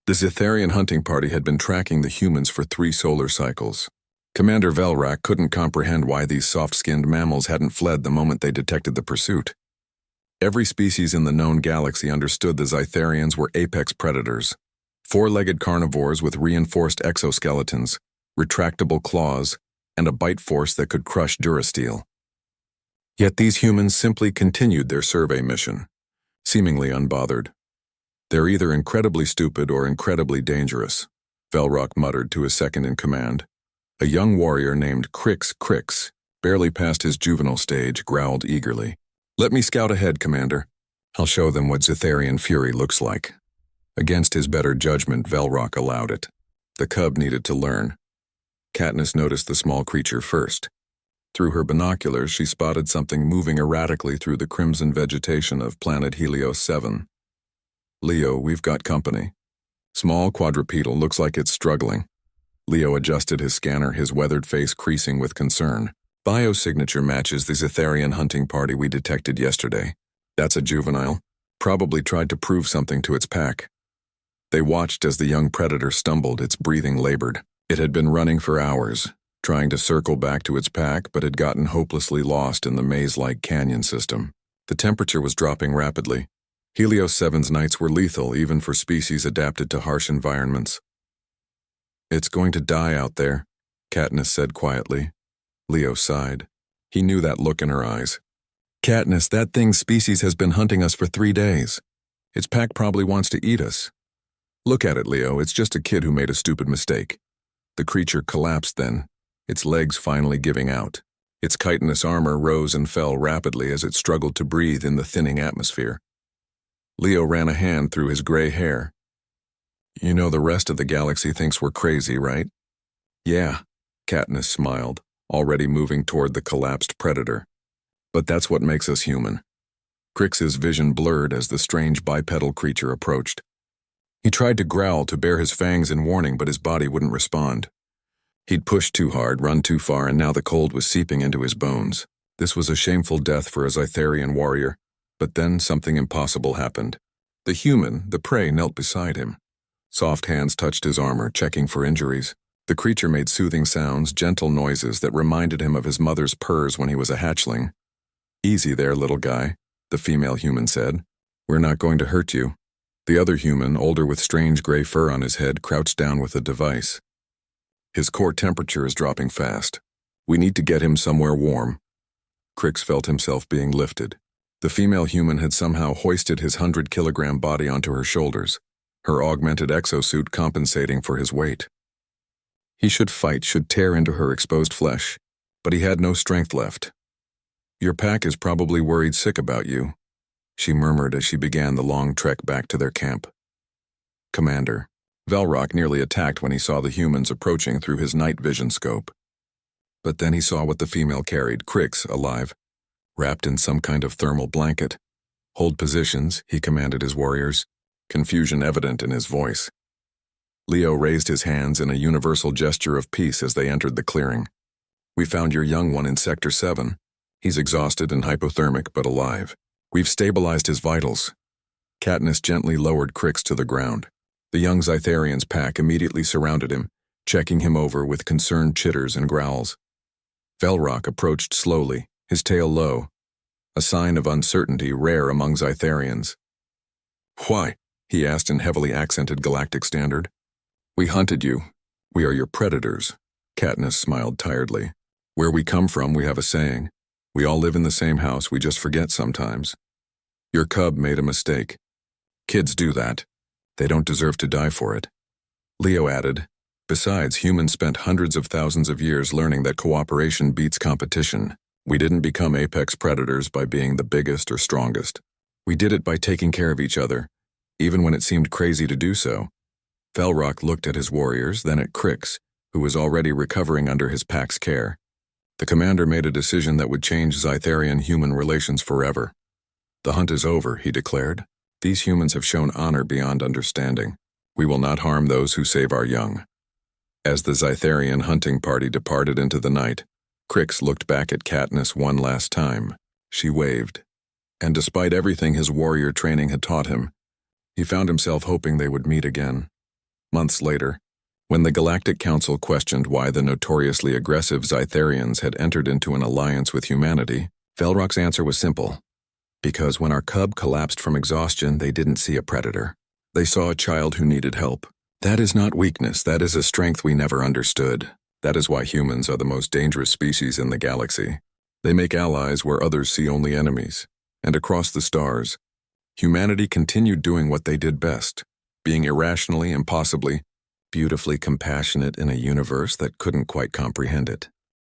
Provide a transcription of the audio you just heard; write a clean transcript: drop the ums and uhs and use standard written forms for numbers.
The Zitharian hunting party had been tracking the humans for 3 solar cycles. Commander Velrak couldn't comprehend why these soft-skinned mammals hadn't fled the moment they detected the pursuit. Every species in the known galaxy understood the Zitharians were apex predators, 4-legged carnivores with reinforced exoskeletons, retractable claws, and a bite force that could crush durasteel. Yet these humans simply continued their survey mission, seemingly unbothered. "They're either incredibly stupid or incredibly dangerous," Velrak muttered to his second-in-command. A young warrior named Crix, barely past his juvenile stage, growled eagerly. "Let me scout ahead, Commander. I'll show them what Zitharian fury looks like." Against his better judgment, Velrak allowed it. The cub needed to learn. Katniss noticed the small creature first. Through her binoculars, she spotted something moving erratically through the crimson vegetation of planet Helios 7. "Leo, we've got company. Small quadrupedal, looks like it's struggling." Leo adjusted his scanner, his weathered face creasing with concern. "Biosignature matches the Zitharian hunting party we detected yesterday. That's a juvenile. Probably tried to prove something to its pack." They watched as the young predator stumbled, its breathing labored. It had been running for hours, trying to circle back to its pack, but had gotten hopelessly lost in the maze-like canyon system. The temperature was dropping rapidly. Helios 7's nights were lethal even for species adapted to harsh environments. "It's going to die out there," Katniss said quietly. Leo sighed. He knew that look in her eyes. "Katniss, that thing's species has been hunting us for 3 days. Its pack probably wants to eat us." "Look at it, Leo. It's just a kid who made a stupid mistake." The creature collapsed then, its legs finally giving out. Its chitinous armor rose and fell rapidly as it struggled to breathe in the thinning atmosphere. Leo ran a hand through his gray hair. "You know the rest of the galaxy thinks we're crazy, right?" "Yeah," Katniss smiled, already moving toward the collapsed predator. "But that's what makes us human." Crix's vision blurred as the strange bipedal creature approached. He tried to growl to bare his fangs in warning, but his body wouldn't respond. He'd pushed too hard, run too far, and now the cold was seeping into his bones. This was a shameful death for a Zitharian warrior, but then something impossible happened. The human, the prey, knelt beside him. Soft hands touched his armor, checking for injuries. The creature made soothing sounds, gentle noises that reminded him of his mother's purrs when he was a hatchling. "Easy there, little guy," the female human said. "We're not going to hurt you." The other human, older with strange gray fur on his head, crouched down with a device. "His core temperature is dropping fast. We need to get him somewhere warm." Crix felt himself being lifted. The female human had somehow hoisted his 100-kilogram body onto her shoulders, her augmented exosuit compensating for his weight. He should fight, should tear into her exposed flesh, but he had no strength left. "Your pack is probably worried sick about you," she murmured as she began the long trek back to their camp. "Commander." Velrak nearly attacked when he saw the humans approaching through his night vision scope. But then he saw what the female carried, Crix, alive, wrapped in some kind of thermal blanket. "Hold positions," he commanded his warriors, confusion evident in his voice. Leo raised his hands in a universal gesture of peace as they entered the clearing. "We found your young one in Sector 7. He's exhausted and hypothermic, but alive. We've stabilized his vitals." Katniss gently lowered Crix to the ground. The young Zitharian's pack immediately surrounded him, checking him over with concerned chitters and growls. Velrak approached slowly, his tail low, a sign of uncertainty rare among Zitharians. "Why?" he asked in heavily accented galactic standard. "We hunted you. We are your predators." Katniss smiled tiredly. "Where we come from, we have a saying. We all live in the same house, we just forget sometimes. Your cub made a mistake. Kids do that. They don't deserve to die for it." Leo added, "Besides, humans spent hundreds of thousands of years learning that cooperation beats competition. We didn't become apex predators by being the biggest or strongest. We did it by taking care of each other, even when it seemed crazy to do so." Velrak looked at his warriors, then at Crix, who was already recovering under his pack's care. The commander made a decision that would change Zitharian-human relations forever. "The hunt is over," he declared. "These humans have shown honor beyond understanding. We will not harm those who save our young." As the Zitharian hunting party departed into the night, Crix looked back at Katniss one last time. She waved. And despite everything his warrior training had taught him, he found himself hoping they would meet again. Months later, when the Galactic Council questioned why the notoriously aggressive Zytharians had entered into an alliance with humanity, Velrock's answer was simple. Because when our cub collapsed from exhaustion, they didn't see a predator. They saw a child who needed help. That is not weakness, that is a strength we never understood. That is why humans are the most dangerous species in the galaxy. They make allies where others see only enemies. And across the stars, humanity continued doing what they did best, being irrationally, impossibly, beautifully compassionate in a universe that couldn't quite comprehend it.